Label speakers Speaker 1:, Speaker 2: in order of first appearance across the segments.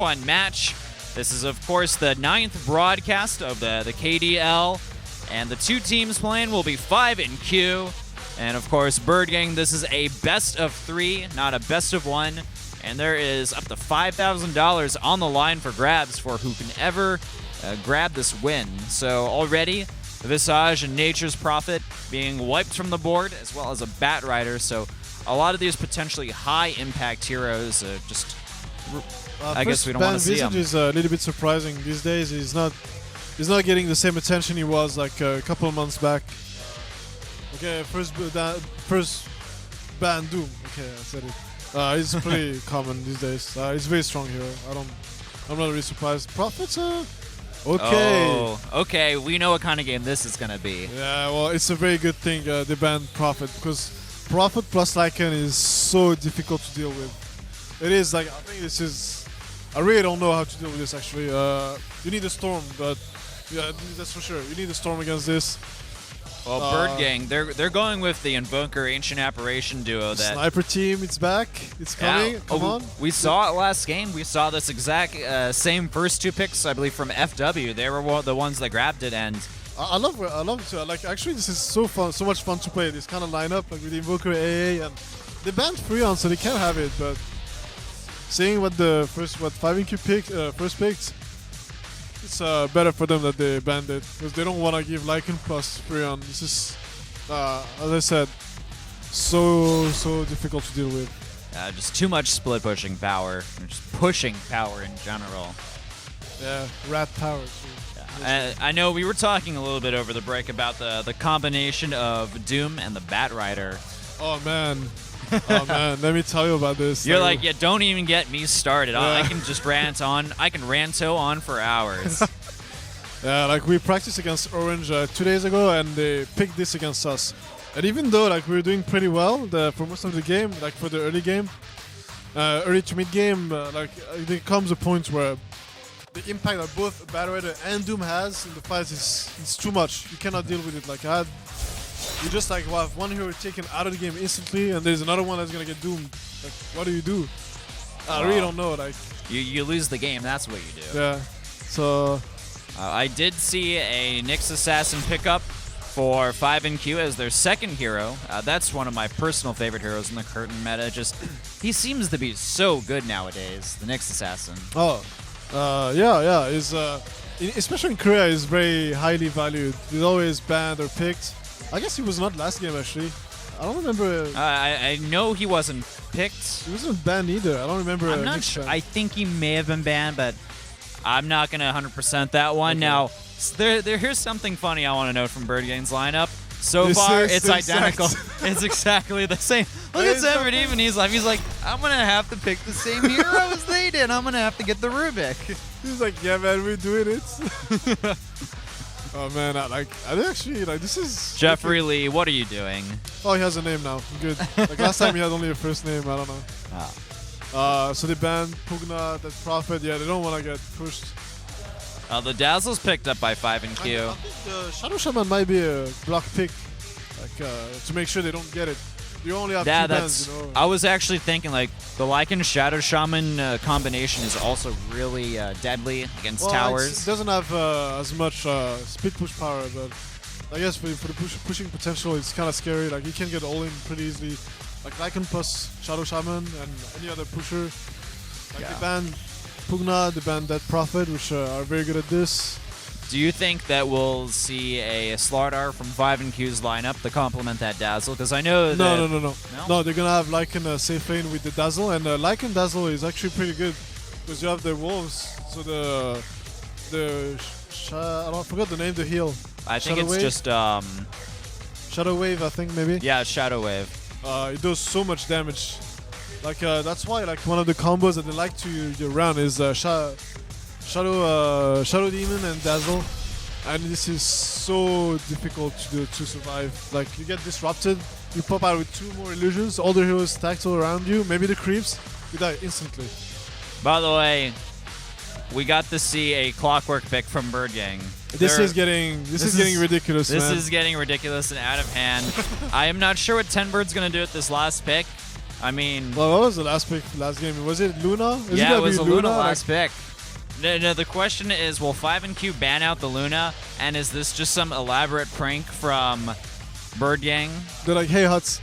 Speaker 1: One match. This is, of course, the 9th broadcast of the KDL, and the two teams playing will be 5 and Q. And, of course, BirdGang, this is a best of 3, not a best of 1. And there is up to $5,000 on the line for grabs for who can ever grab this win. So already, Visage and Nature's Prophet being wiped from the board, as well as a Bat Rider. So a lot of these potentially high-impact heroes I guess we don't want to see him.
Speaker 2: Visage is a little bit surprising these days. He's not getting the same attention he was like a couple of months back. Okay, first ban Doom. Okay, I said it. He's pretty common these days. He's a very strong hero. I'm not really surprised. Prophets, okay.
Speaker 1: Oh, okay. We know what kind of game this is gonna be.
Speaker 2: Yeah, well, it's a very good thing they banned Prophet, because Prophet plus Lycan is so difficult to deal with. It is like, I think this is. I really don't know how to deal with this actually. You need a Storm, but yeah, that's for sure. You need a Storm against this.
Speaker 1: Well, BirdGang, they're going with the Invoker Ancient Apparition duo. That
Speaker 2: Sniper team, it's back. It's coming.
Speaker 1: Yeah.
Speaker 2: Come on.
Speaker 1: We saw it last game. We saw this exact same first two picks, I believe, from FW. They were the ones that grabbed it, and
Speaker 2: I love it. Like, actually, this is so fun, so much fun to play. This kind of lineup, like with the Invoker AA, and they banned Freon, so they can't have it. But seeing what the first 5-IQ picked, first picked, it's better for them that they banned it, because they don't want to give Lycan plus Freon. This is, as I said, so difficult to deal with.
Speaker 1: Just too much split pushing power, just pushing power in general.
Speaker 2: Yeah, rat power too.
Speaker 1: Yeah. I know we were talking a little bit over the break about the combination of Doom and the Bat Rider.
Speaker 2: Oh man. Oh man, let me tell you about this.
Speaker 1: You're like, yeah, don't even get me started.
Speaker 2: Yeah.
Speaker 1: I can just rant on. I can ranto on for hours.
Speaker 2: Yeah, like we practiced against Orange 2 days ago, and they picked this against us. And even though like we were doing pretty well for most of the game, like for the early game, early to mid game, like there comes a point where the impact that both Bat Rider and Doom has in the fights is too much. You cannot deal with it. Like you just like have one hero taken out of the game instantly, and there's another one that's gonna get doomed. Like, what do you do? I really don't know. Like,
Speaker 1: you lose the game. That's what you do.
Speaker 2: Yeah. So
Speaker 1: I did see a Nyx Assassin pickup for 5 and Q as their second hero. That's one of my personal favorite heroes in the current meta. Just he seems to be so good nowadays. The Nyx Assassin.
Speaker 2: Oh, yeah. Is especially in Korea, is very highly valued. He's always banned or picked. I guess he was not last game, actually. I don't remember.
Speaker 1: I know he wasn't picked.
Speaker 2: He wasn't banned either. I don't remember.
Speaker 1: I'm not sure. I think he may have been banned, but I'm not going to 100% that one. Okay. Now, here's something funny I want to note from BirdGang's lineup. So far, it's identical. It's exactly the same. Look at Severed even. He's like, I'm going to have to pick the same hero as they did. I'm going to have to get the Rubik.
Speaker 2: He's like, yeah, man, we're doing it. Oh man, I actually like this is
Speaker 1: Jeffrey Lee. What are you doing?
Speaker 2: Oh, he has a name now. Good. Like last time he had only a first name. I don't know. So they banned Pugna, that Prophet. Yeah, they don't want to get pushed.
Speaker 1: The Dazzle's picked up by 5 and Q.
Speaker 2: I think Shadow Shaman might be a block pick, like to make sure they don't get it. You only have 2 bans, you know.
Speaker 1: I was actually thinking like the Lycan Shadow Shaman combination is also really deadly against towers.
Speaker 2: It doesn't have as much speed push power, but I guess for the pushing potential, it's kind of scary. Like you can get all in pretty easily. Like Lycan plus Shadow Shaman and any other pusher. Like they banned Pugna, they banned that Prophet, which are very good at this.
Speaker 1: Do you think that we'll see a Slardar from 5 and Q's lineup to complement that Dazzle? Because I know that...
Speaker 2: No, they're going to have Lycan safe lane with the Dazzle, and Lycan Dazzle is actually pretty good, because you have the Wolves, so I forgot the name, the heal.
Speaker 1: I think it's just...
Speaker 2: Shadow Wave, I think, maybe?
Speaker 1: Yeah, Shadow Wave.
Speaker 2: It does so much damage. Like, that's why, like, one of the combos that they like to run is Shadow Demon and Dazzle, and this is so difficult to survive. Like you get disrupted, you pop out with 2 more illusions, all the heroes stacked all around you, maybe the creeps, you die instantly.
Speaker 1: By the way, we got to see a clockwork pick from BirdGang.
Speaker 2: This is getting ridiculous.
Speaker 1: This is getting ridiculous and out of hand. I am not sure what 10bird's gonna do with this last pick. I mean,
Speaker 2: Well, what was the last pick last game? Was it Luna?
Speaker 1: yeah, it was a Luna last pick. No, the question is, will 5&Q ban out the Luna, and is this just some elaborate prank from BirdGang?
Speaker 2: They're like, hey, Huts.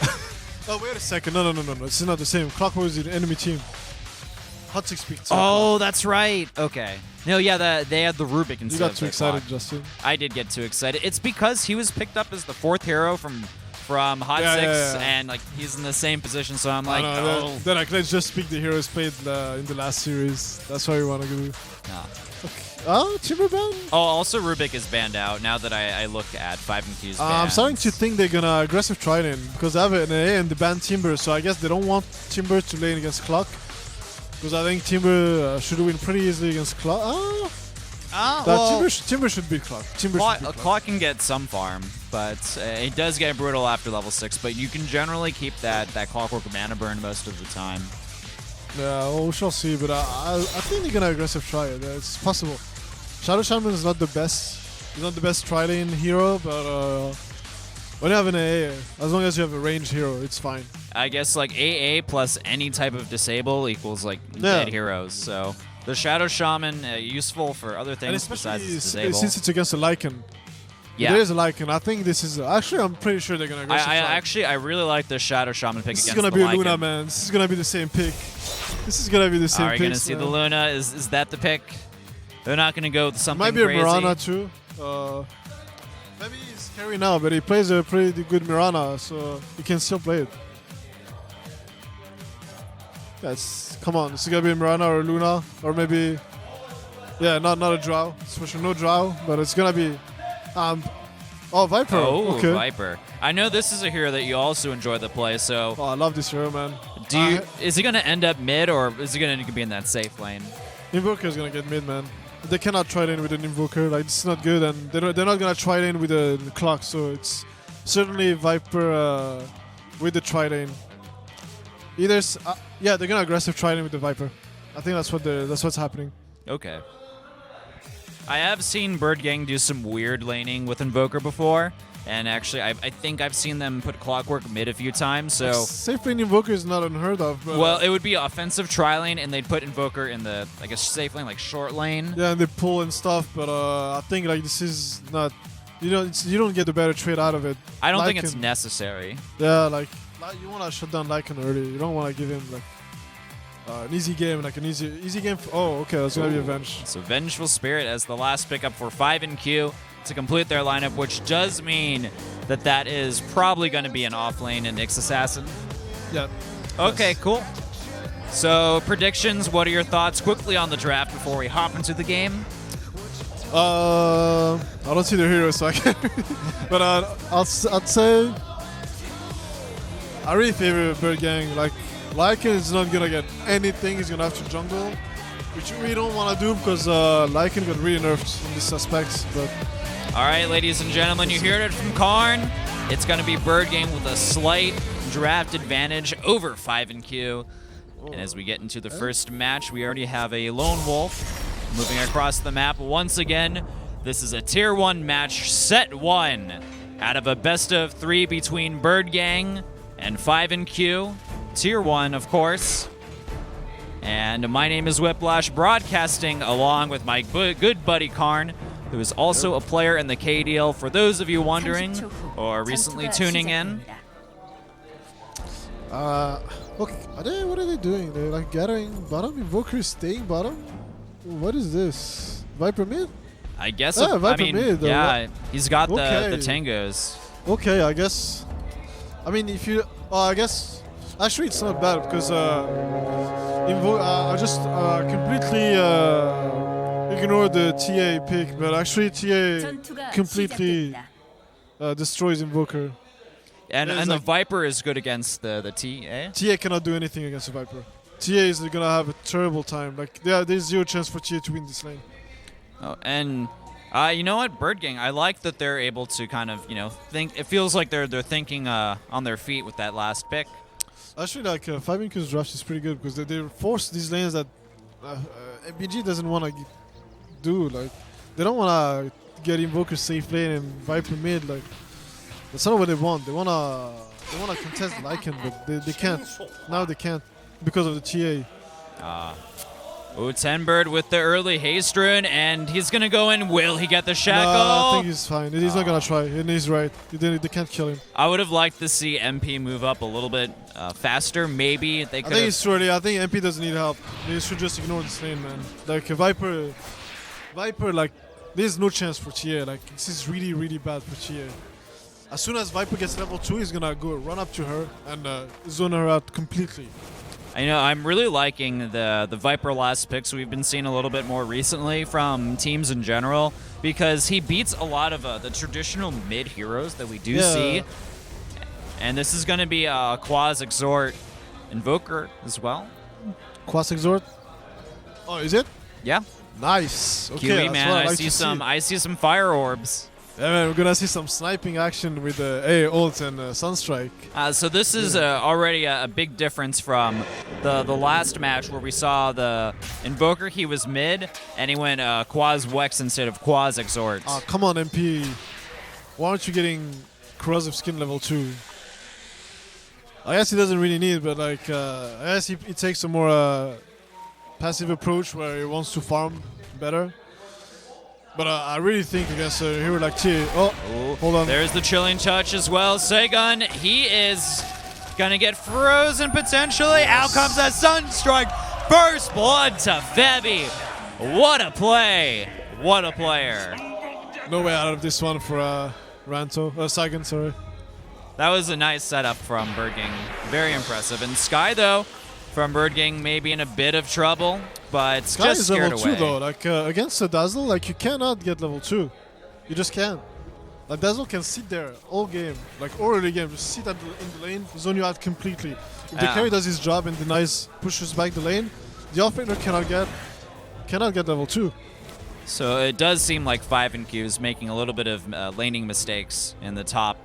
Speaker 2: Oh, wait a second. No. This is not the same. Clockwork is the enemy team. Huts picked.
Speaker 1: Oh, that's right. Okay. No, yeah, they had the Rubik instead.
Speaker 2: You got
Speaker 1: of
Speaker 2: too
Speaker 1: the
Speaker 2: excited,
Speaker 1: clock.
Speaker 2: Justin.
Speaker 1: I did get too excited. It's because he was picked up as the 4th hero from Hot
Speaker 2: Yeah,
Speaker 1: 6,
Speaker 2: yeah.
Speaker 1: and like he's in the same position. So I'm
Speaker 2: I
Speaker 1: like,
Speaker 2: know,
Speaker 1: oh,
Speaker 2: They're like, let's just pick the heroes played in the last series. That's why we want to do.
Speaker 1: nah.
Speaker 2: Oh, Timberban?
Speaker 1: Oh, also Rubik is banned out now that I look at 5&Q's bans.
Speaker 2: I'm starting to think they're gonna aggressive try lane because they have an A and they ban Timber, so I guess they don't want Timber to lane against Clock. Because I think Timber should win pretty easily against Clock.
Speaker 1: Well,
Speaker 2: Timber should beat Clock.
Speaker 1: Clock can get some farm, but it does get brutal after level 6. But you can generally keep that Clockwork mana burn most of the time.
Speaker 2: Yeah, well, we shall see, but I think they're gonna aggressive try it. It's possible. Shadow Shaman is not the best. He's not the best try lane hero, but when you have an AA, as long as you have a ranged hero, it's fine.
Speaker 1: I guess like AA plus any type of disable equals like dead heroes. So the Shadow Shaman useful for other
Speaker 2: And
Speaker 1: things
Speaker 2: especially
Speaker 1: besides disable.
Speaker 2: since it's against a Lycan.
Speaker 1: Yeah.
Speaker 2: There is a Lycan. I think this is actually. I'm pretty sure they're gonna aggressive try.
Speaker 1: I really like the Shadow Shaman pick
Speaker 2: This is
Speaker 1: against
Speaker 2: gonna
Speaker 1: the
Speaker 2: be
Speaker 1: Lycan.
Speaker 2: Luna, man. This is gonna be the same pick. This is gonna be the same pick.
Speaker 1: Are you gonna see the Luna? Is that the pick? They're not gonna go with something
Speaker 2: Might be
Speaker 1: crazy.
Speaker 2: a Mirana too. Maybe he's scary now, but he plays a pretty good Mirana, so he can still play it. Yes, come on. This is gonna be a Mirana or a Luna, or maybe, yeah, not a Drow. Especially no Drow, but it's gonna be, Viper.
Speaker 1: Oh,
Speaker 2: okay.
Speaker 1: Viper. I know this is a hero that you also enjoy the play. So,
Speaker 2: Oh, I love this hero, man.
Speaker 1: is he gonna end up mid, or is he gonna be in that safe lane?
Speaker 2: Invoker is gonna get mid, man. They cannot try it in with an Invoker. Like, it's not good, and they're not gonna try it in with a Clock. So it's certainly Viper with the try lane. Either, yeah, they're gonna aggressive try lane with the Viper. I think that's what's happening.
Speaker 1: Okay. I have seen BirdGang do some weird laning with Invoker before, and actually, I think I've seen them put Clockwork mid a few times. So
Speaker 2: safe lane Invoker is not unheard of. But
Speaker 1: well, it would be offensive tri lane, and they'd put Invoker in the safe lane, like short lane.
Speaker 2: yeah, and they pull and stuff. But I think like this is not. You don't get the better trade out of it.
Speaker 1: I don't think
Speaker 2: Lycan-
Speaker 1: it's necessary.
Speaker 2: Yeah, like you wanna shut down Lycan early. You don't wanna give him like an easy game, like an easy game. Oh, okay, that's gonna be a Venge.
Speaker 1: So Vengeful Spirit as the last pickup for 5&Q to complete their lineup, which does mean that is probably going to be an off-lane and Nyx Assassin.
Speaker 2: Yeah.
Speaker 1: Okay, cool. So predictions, what are your thoughts quickly on the draft before we hop into the game?
Speaker 2: I don't see the hero, so I can't. But I'd say I really favor BirdGang. Like Lycan is not gonna get anything. He's gonna have to jungle, which we don't want to do because Lycan got really nerfed in this aspect. But
Speaker 1: All right, ladies and gentlemen, you heard it from Karn. It's going to be BirdGang with a slight draft advantage over 5&Q. And as we get into the first match, we already have a Lone Wolf moving across the map. Once again, this is a Tier 1 match, Set 1, out of a best of 3 between BirdGang and 5&Q. Tier 1, of course. And my name is Whiplash, broadcasting along with my good buddy Karn, who is also a player in the KDL, for those of you wondering or recently tuning in.
Speaker 2: Okay, what are they doing? They're like gathering bottom. Invoker is staying bottom. What is this? Viper mid?
Speaker 1: I guess.
Speaker 2: Yeah,
Speaker 1: I
Speaker 2: Viper
Speaker 1: mean,
Speaker 2: mid,
Speaker 1: yeah, he's got
Speaker 2: Okay.
Speaker 1: the tangos.
Speaker 2: Okay, I guess. I mean, if you, I guess. Actually, it's not bad because I just completely ignored the TA pick, but actually TA completely destroys Invoker.
Speaker 1: And
Speaker 2: There's
Speaker 1: the
Speaker 2: like-
Speaker 1: Viper is good against the TA.
Speaker 2: TA cannot do anything against a Viper. TA is gonna have a terrible time. Like, there's zero chance for TA to win this lane.
Speaker 1: Oh, and you know what, BirdGang, I like that they're able to kind of, think. It feels like they're thinking on their feet with that last pick.
Speaker 2: Actually, like 5&Q's draft is pretty good because they force these lanes that MBG doesn't want to do. Like, they don't want to get Invoker safe lane and Viper mid. Like, that's not what they want. They want to they want to contest Lycan, but they can't. Now they can't because of the TA.
Speaker 1: Ooh, Tenbird with the early haste rune, and he's going to go in. Will he get the shackle?
Speaker 2: No, I think he's fine. He's not going to try, and he's right. They can't kill him.
Speaker 1: I would have liked to see MP move up a little bit faster. Maybe they could.
Speaker 2: I think it's too early. I think MP doesn't need help. They should just ignore this lane, man. Like Viper, like there's no chance for TA. Like this is really, really bad for TA. As soon as Viper gets level 2, he's gonna go run up to her and zone her out completely.
Speaker 1: I know, I'm really liking the Viper last picks we've been seeing a little bit more recently from teams in general, because he beats a lot of the traditional mid heroes that we do see. And this is going to be a Quaz Exhort Invoker as well.
Speaker 2: Quaz Exhort? Oh, is it?
Speaker 1: Yeah.
Speaker 2: Nice. Okay,
Speaker 1: QE, man, I see some fire orbs.
Speaker 2: Yeah, man, we're gonna see some sniping action with A ult and Sunstrike.
Speaker 1: So this is already a big difference from the last match where we saw the Invoker. He was mid, and he went Quaz Wex instead of Quaz Exhort.
Speaker 2: Oh, come on, MP. Why aren't you getting corrosive skin level 2? I guess he doesn't really need, but like, I guess he takes a more passive approach where he wants to farm better. But I really think against a hero like T. Oh, hold on.
Speaker 1: There's the chilling touch as well. Segun, he is going to get frozen potentially. Out comes that Sunstrike. First blood to Febby. What a play. What a player.
Speaker 2: No way out of this one for Sagan, sorry.
Speaker 1: That was a nice setup from BirdGang. Very impressive. And Sky, though, from BirdGang may be in a bit of trouble, but it's
Speaker 2: Sky
Speaker 1: just
Speaker 2: is
Speaker 1: scared
Speaker 2: level
Speaker 1: away.
Speaker 2: 2 though. Like against the Dazzle, like you cannot get level 2. You just can't. Like Dazzle can sit there all game, like all early game, just sit in the lane, zone you out completely. If the carry does his job and denies, pushes back the lane, the offlaner cannot get level 2.
Speaker 1: So it does seem like 5NQ is making a little bit of laning mistakes in the top,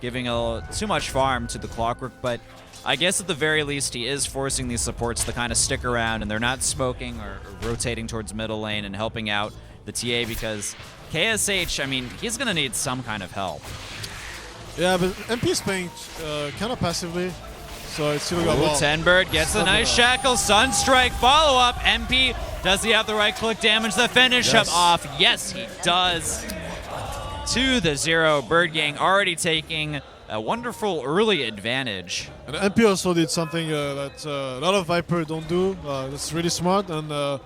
Speaker 1: giving too much farm to the Clockwork, but I guess at the very least he is forcing these supports to kind of stick around and they're not smoking or rotating towards middle lane and helping out the TA, because KSH, I mean, he's going to need some kind of help.
Speaker 2: Yeah, but MP is playing kind of passively, so it's still got
Speaker 1: Ooh, Tenbird gets a nice shackle. Sunstrike follow-up. MP, does he have the right click damage to finish him off? Yes, he does. 2-0. BirdGang already taking a wonderful early advantage.
Speaker 2: And MP also did something that a lot of Viper don't do. That's really smart, and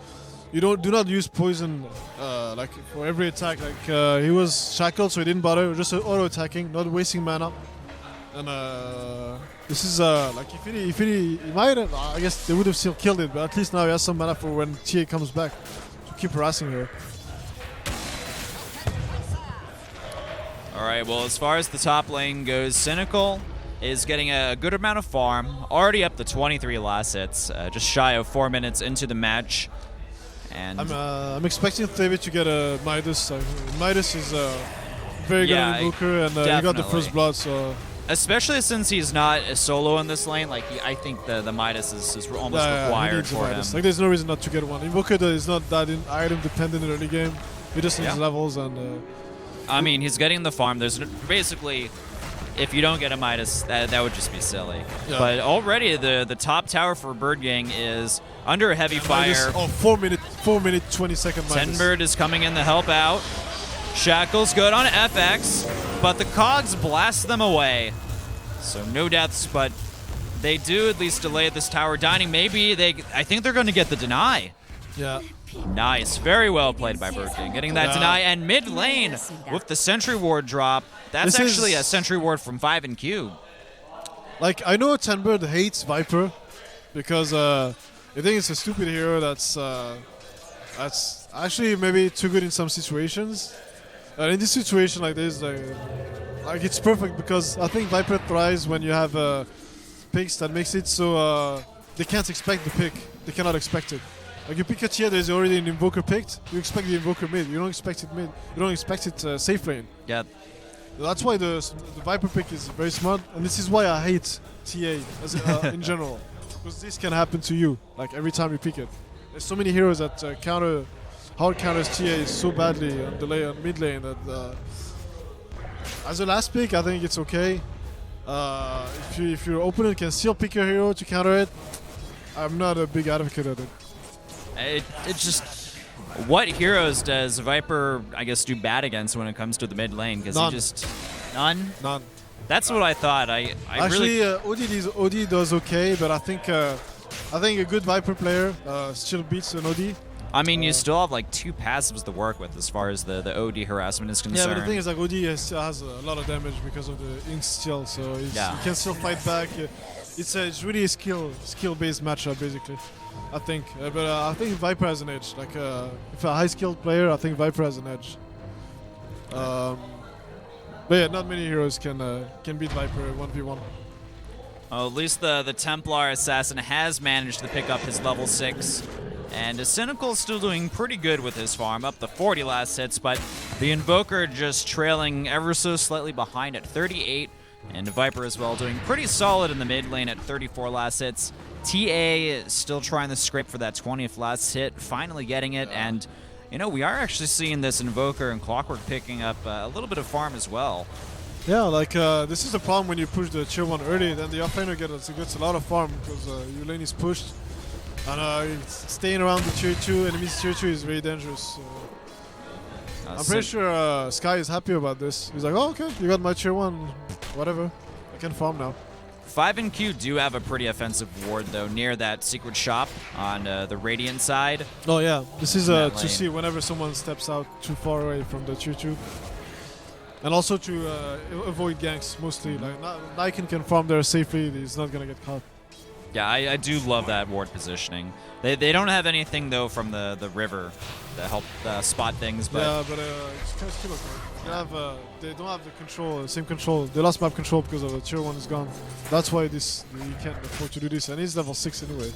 Speaker 2: you do not use poison like for every attack. Like he was shackled, so he didn't bother. Just auto attacking, not wasting mana. And this is like if he might have, I guess they would have still killed it, but at least now he has some mana for when TA comes back to keep harassing her.
Speaker 1: Alright, well, as far as the top lane goes, Cynical is getting a good amount of farm, already up to 23 last hits, just shy of 4 minutes into the match. And
Speaker 2: I'm expecting David to get a Midas. Midas is very good invoker, and he got the first blood, so...
Speaker 1: Especially since he's not a solo in this lane, like I think the Midas is almost required for him.
Speaker 2: Like there's no reason not to get one. Invoker is not that item dependent in early game. He just needs levels and...
Speaker 1: I mean, he's getting the farm. There's basically, if you don't get a Midas, that would just be silly. Yeah. But already the top tower for BirdGang is under a heavy fire.
Speaker 2: Oh, 4 minute 20 second Midas.
Speaker 1: Tenbird is coming in to help out. Shackle's good on FX, but the cogs blast them away. So no deaths, but they do at least delay this tower dining. Maybe I think they're going to get the deny.
Speaker 2: Yeah.
Speaker 1: Nice. Very well played by BirdGang. Getting that deny. And mid lane with the Sentry Ward drop. That's actually a Sentry Ward from 5NQ.
Speaker 2: Like, I know Tenbird hates Viper because I think it's a stupid hero that's actually maybe too good in some situations. And in this situation like this, like it's perfect because I think Viper thrives when you have picks that makes it so they can't expect the pick. They cannot expect it. Like you pick a tier, there's already an Invoker picked, you expect the Invoker mid. You don't expect it mid. You don't expect it safe lane.
Speaker 1: Yeah.
Speaker 2: That's why the Viper pick is very smart, and this is why I hate TA in general. Because this can happen to you, like every time you pick it. There's so many heroes that hard counters TA so badly on mid lane that as a last pick, I think it's okay. If your opponent can still pick your hero to counter it, I'm not a big advocate of it.
Speaker 1: It's just, what heroes does Viper, I guess, do bad against when it comes to the mid lane? Because he just none. That's what I thought.
Speaker 2: Actually, OD does okay, but I think a good Viper player still beats an OD.
Speaker 1: I mean, you still have like 2 passives to work with as far as the OD harassment is concerned.
Speaker 2: Yeah, but the thing is, like, OD still has a lot of damage because of the ink steal, so he can still fight back. It's really a skill-based matchup, basically. I think, but I think Viper has an edge. Like, if a high-skilled player, I think Viper has an edge. But yeah, not many heroes can beat Viper 1v1.
Speaker 1: At least the Templar Assassin has managed to pick up his level 6. And Cynical is still doing pretty good with his farm, up to 40 last hits, but the Invoker just trailing ever so slightly behind at 38, and Viper as well doing pretty solid in the mid lane at 34 last hits. TA still trying to scrape for that 20th last hit, finally getting it, and you know, we are actually seeing this Invoker and Clockwork picking up a little bit of farm as well.
Speaker 2: Yeah, like this is the problem when you push the tier 1 early, then the offlaner gets a lot of farm because your lane is pushed. And staying around the tier 2, enemies tier 2 is very dangerous. I'm pretty sure Sky is happy about this. He's like, oh, okay, you got my tier 1, whatever. I can farm now.
Speaker 1: 5 and Q do have a pretty offensive ward, though, near that secret shop on the Radiant side.
Speaker 2: Oh, yeah. This is to see whenever someone steps out too far away from the tier 2. And also to avoid ganks, mostly. Like, Lycan can farm there safely. He's not going to get caught.
Speaker 1: Yeah, I do love that ward positioning. They don't have anything, though, from the river to help spot things. But
Speaker 2: yeah, but it's kind of still okay. They don't have the control, same control. They lost map control because of the tier 1 is gone. That's why you can't afford to do this. And he's level 6 anyway.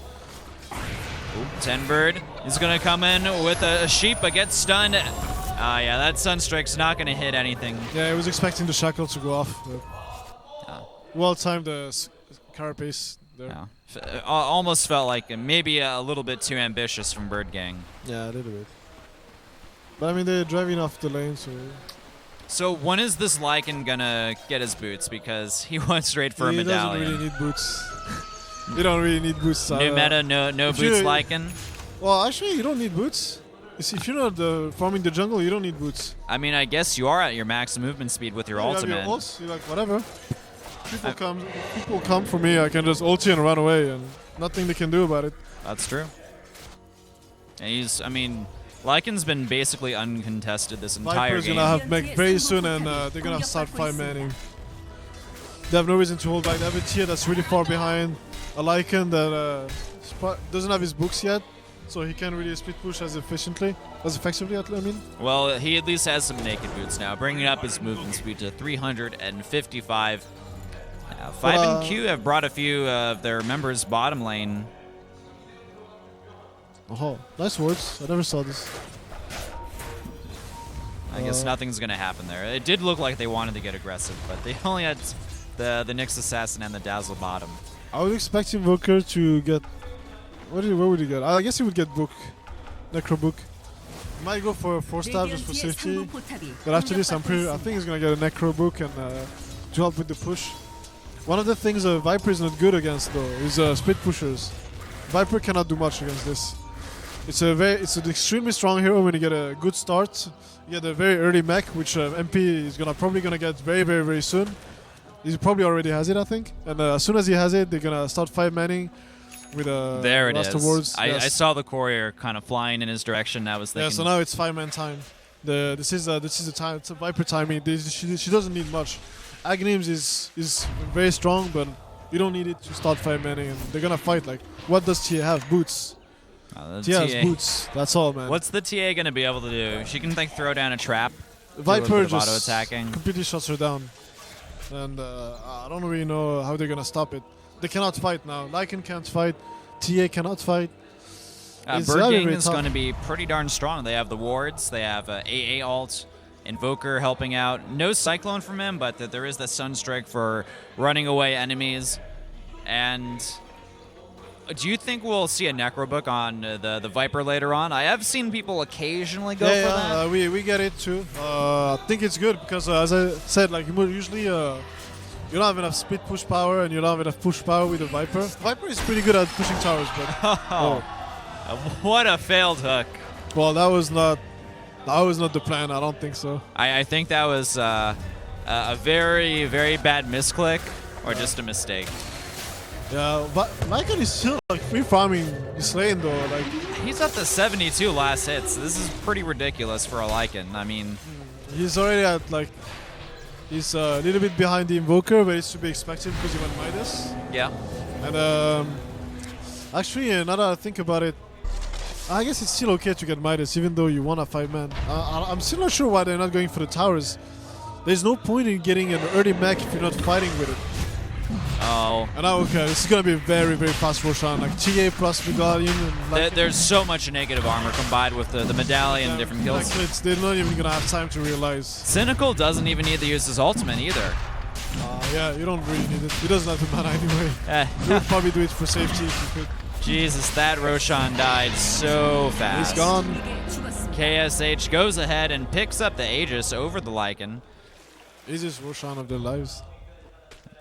Speaker 1: Tenbird is going to come in with a sheep, but gets stunned. Yeah, that Sunstrike's not going to hit anything.
Speaker 2: Yeah, I was expecting the shackle to go off. Well timed carapace there.
Speaker 1: Yeah. Almost felt like maybe a little bit too ambitious from BirdGang.
Speaker 2: Yeah, a little bit. But I mean, they're driving off the lane, so...
Speaker 1: So when is this Lycan gonna get his boots? Because he went straight for a medallion.
Speaker 2: He doesn't really need boots. You don't really need boots.
Speaker 1: New meta, no boots Lycan?
Speaker 2: Well, actually, you don't need boots. If you're not farming the jungle, you don't need boots.
Speaker 1: I mean, I guess you are at your max movement speed with your ultimate.
Speaker 2: You have your ults, you're like, whatever. People come for me, I can just ulti and run away, and nothing they can do about it.
Speaker 1: That's true. And Lycan's been basically uncontested this entire
Speaker 2: Viper's
Speaker 1: game.
Speaker 2: gonna have mech very soon, and they're gonna start 5-manning. They have no reason to hold back. They have a tier that's really far behind. A Lycan that doesn't have his books yet, so he can't really split push as effectively, I mean.
Speaker 1: Well, he at least has some naked boots now, bringing up his movement speed to 355. 5 and Q have brought a few of their members bottom lane.
Speaker 2: Oh, nice words. I never saw this.
Speaker 1: I guess nothing's going to happen there. It did look like they wanted to get aggressive, but they only had the Nyx Assassin and the Dazzle bottom.
Speaker 2: I would expect Invoker to get... What would he get? I guess he would get Book. Necro Book. He might go for a 4-stab just for safety. But after this, I think he's going to get a Necro Book and to help with the push. One of the things Viper is not good against, though, is split pushers. Viper cannot do much against this. It's an extremely strong hero when you get a good start. You get a very early mech, which MP is probably gonna get very, very, very soon. He probably already has it, I think. And as soon as he has it, they're gonna start 5-manning with
Speaker 1: there it is.
Speaker 2: Towards.
Speaker 1: I saw the courier kind of flying in his direction. I was thinking.
Speaker 2: Yeah, so now it's 5-man time. This is the time. It's a Viper timing. She doesn't need much. Aghanim's is very strong, but you don't need it to start 5-manning, and they're gonna fight. Like, what does TA have? Boots. TA has boots. That's all, man.
Speaker 1: What's the TA gonna be able to do? She can like throw down a trap.
Speaker 2: Viper just
Speaker 1: auto-attacking.
Speaker 2: Completely shuts her down, and I don't really know how they're gonna stop it. They cannot fight now. Lycan can't fight. TA cannot fight.
Speaker 1: BirdGang is going to be pretty darn strong. They have the wards. They have AA ult. Invoker helping out. No Cyclone from him, but there is the Sunstrike for running away enemies. And do you think we'll see a Necrobook on the Viper later on? I have seen people occasionally go for that.
Speaker 2: We get it too. I think it's good because, as I said, like usually you don't have enough split push power, and you don't have enough push power with the Viper. Viper is pretty good at pushing towers, but
Speaker 1: what a failed hook.
Speaker 2: well, that was not the plan. I don't think so.
Speaker 1: I think that was a very, very bad misclick or just a mistake.
Speaker 2: Yeah, but Lycan is still like free farming his lane though. Like
Speaker 1: He's up to 72 last hits. This is pretty ridiculous for a Lycan. I mean,
Speaker 2: he's already at like he's a little bit behind the Invoker, but it's to be expected because he went Midas.
Speaker 1: yeah.
Speaker 2: And actually, now that I think about it, I guess it's still okay to get Midas, even though you want a 5-man. I'm still not sure why they're not going for the towers. There's no point in getting an early mech if you're not fighting with it.
Speaker 1: Oh.
Speaker 2: And now, okay, this is gonna be a very, very fast Roshan, like TA plus the Guardian. And like
Speaker 1: There's so much negative armor combined with the medallion and different kills.
Speaker 2: like, they're not even gonna have time to realize.
Speaker 1: Cynical doesn't even need to use his ultimate either.
Speaker 2: Yeah, you don't really need it. He doesn't have the mana anyway. You would probably do it for safety if you could.
Speaker 1: Jesus, that Roshan died so fast.
Speaker 2: He's gone.
Speaker 1: KSH goes ahead and picks up the Aegis over the Lycan.
Speaker 2: Easiest Roshan of their lives.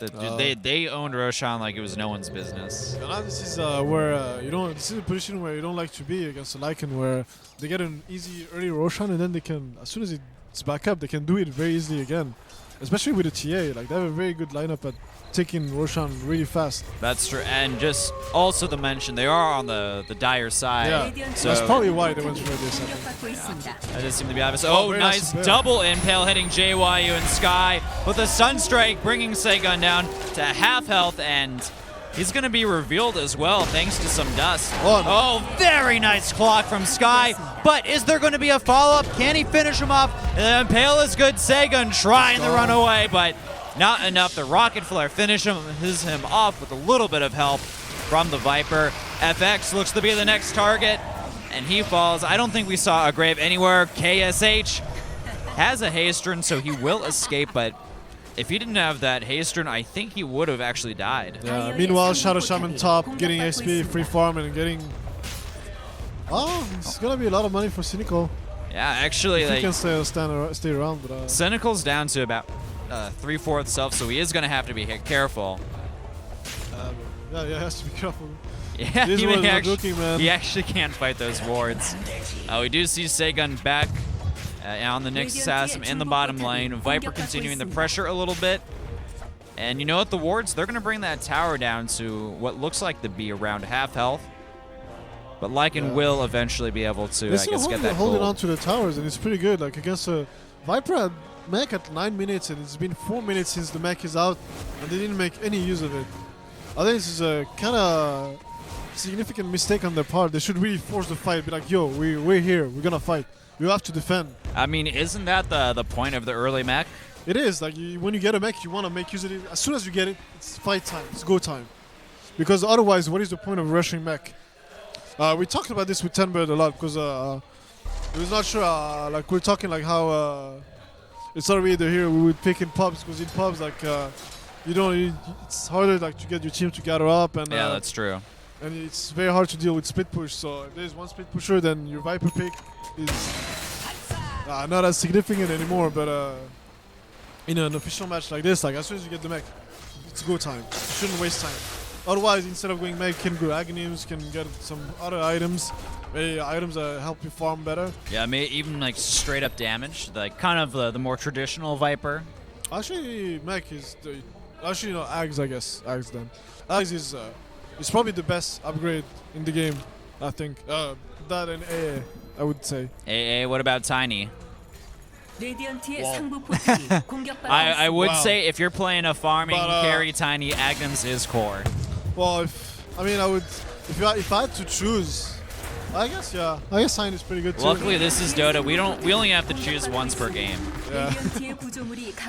Speaker 1: They owned Roshan like it was no one's business.
Speaker 2: And now this is where you don't. This is a position where you don't like to be against a Lycan, where they get an easy early Roshan, and then they can, as soon as it's back up, they can do it very easily again. Especially with the TA, like they have a very good lineup at taking Roshan really fast.
Speaker 1: That's true, and just also to mention, they are on the dire side.
Speaker 2: Yeah,
Speaker 1: so
Speaker 2: that's probably why they went for this. I think.
Speaker 1: that does seem to be obvious. Oh,
Speaker 2: very
Speaker 1: nice
Speaker 2: nice
Speaker 1: double impale hitting JYU and Sky, with a Sunstrike bringing Seigun down to half health, and he's going to be revealed as well thanks to some dust.
Speaker 2: Oh,
Speaker 1: Very nice clock from Sky, but is there going to be a follow-up? Can he finish him off? The impale is good. Seigun trying to run away, but not enough. The Rocket Flare finishes him off with a little bit of help from the Viper. FX looks to be the next target, and he falls. I don't think we saw a grave anywhere. KSH has a Haystron, so he will escape, but if he didn't have that Haystron, I think he would have actually died.
Speaker 2: Yeah. Meanwhile, Shadow Shaman top, getting XP, free farm, and getting. Oh, it's gonna be a lot of money for Cynical.
Speaker 1: Yeah, actually,
Speaker 2: If he
Speaker 1: like,
Speaker 2: can stay around, but.
Speaker 1: Cynical's down to about 3/4 health, so he is going to have to be careful.
Speaker 2: Yeah, he has to be careful.
Speaker 1: Yeah,
Speaker 2: This
Speaker 1: he
Speaker 2: was
Speaker 1: may
Speaker 2: not looking, man.
Speaker 1: he actually can't fight those wards. We do see Seigun back on the next assassin in the bottom lane. Viper continuing the pressure a little bit. And you know what, the wards, they're going to bring that tower down to what looks like to be around half health. But Lycan will eventually be able to,
Speaker 2: They're
Speaker 1: I guess, get that
Speaker 2: holding
Speaker 1: gold.
Speaker 2: on to the towers, and it's pretty good. Like against a Viper had mech at 9 minutes, and it's been 4 minutes since the mech is out, and they didn't make any use of it. I think this is a kind of significant mistake on their part. They should really force the fight. Be like, yo, we're here. We're gonna fight. You have to defend.
Speaker 1: I mean, isn't that the point of the early mech?
Speaker 2: It is like when you get a mech, you want to make use of it. As soon as you get it, it's fight time. It's go time. Because otherwise, what is the point of rushing mech? We talked about this with Tenbird a lot because he was not sure. Like we're talking like how it's already the hero we would pick in pubs, because in pubs like it's harder like to get your team to gather up, and
Speaker 1: Yeah, that's true.
Speaker 2: and it's very hard to deal with split push. So if there's one split pusher, then your Viper pick is not as significant anymore. But in an official match like this, like as soon as you get the mech, it's go time. You shouldn't waste time. Otherwise, instead of going mech, you can go Aghanim's, can get some other items. Items that help you farm better.
Speaker 1: Yeah, even like straight up damage, like kind of the more traditional Viper.
Speaker 2: Actually, mech is actually no Ags, I guess. Ags then. Ags is probably the best upgrade in the game, I think. That and AA, I would say.
Speaker 1: AA, what about Tiny?
Speaker 3: Wow.
Speaker 1: I would
Speaker 2: Wow.
Speaker 1: say if you're playing a farming
Speaker 2: But,
Speaker 1: carry Tiny, Aghanim's is core.
Speaker 2: Well, if I had to choose, I guess Sign is pretty good too.
Speaker 1: Luckily, this is Dota. We only have to choose once per game.
Speaker 2: Yeah.